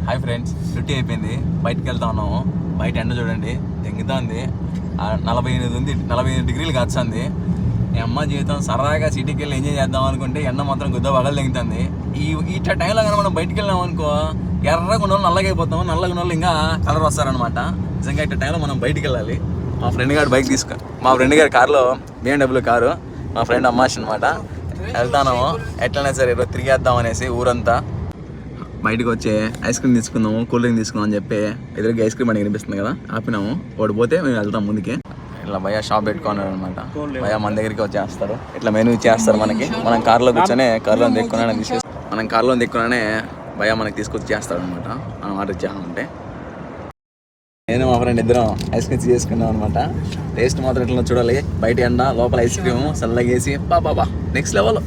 Hi friends, duty అయిపోయింది, బయటకు వెళ్తా ఉన్నాము. బయట ఎండ చూడండి తెంగుతుంది, 48 డిగ్రీలు కాస్తుంది. మీ అమ్మ జీవితం సరదాగా సిటీకి వెళ్ళి ఎంజాయ్ చేద్దాం అనుకుంటే ఎండ మాత్రం గుద్ద పగలు తెంగుతుంది. ఈ టైంలో కానీ మనం బయటకు వెళ్ళాం అనుకో, ఎర్రగా ఉన్న వాళ్ళు నల్లగా అయిపోతాం, నల్లగా ఉన్న వాళ్ళు ఇంకా కలర్ వస్తారనమాట. నిజంగా ఇట్లా టైంలో మనం బయటికి వెళ్ళాలి. మా ఫ్రెండ్ గారి కార్లో BMW కారు, మా ఫ్రెండ్ అమ్మాష్ అనమాట. వెళ్తాను ఎట్లయినా సరే ఈరోజు తిరిగేద్దాం అనేసి ఊరంతా. బయటకు వచ్చి ఐస్ క్రీమ్ తీసుకుందాము, కూల్ డ్రింక్ తీసుకుందాం అని చెప్పి ఎదురుగా ఐస్ క్రీమ్ అని కనిపిస్తుంది కదా, ఆపినాము. ఓడిపోతే మేము వెళ్తాం ముందుకి. ఇట్లా భయ షాప్ పెట్టుకున్నాడు అనమాట. భయ మన దగ్గరికి వచ్చేస్తారు, ఇట్లా మెనూ ఇచ్చేస్తారు మనకి. మనం కార్లో కూర్చొని కార్లో దిక్కున్నానే భయ మనకి తీసుకొచ్చి చేస్తాడు అనమాట. మనం ఆర్డర్ ఇచ్చామంటే నేను మా ఫ్రెండ్ ఇద్దరం ఐస్ క్రీమ్ చేసుకున్నాం అనమాట. టేస్ట్ మాత్రం ఇట్లా చూడాలి. బయట ఎండ, లోపల ఐస్ క్రీమ్ చల్లగేసి బాబా నెక్స్ట్ లెవెల్.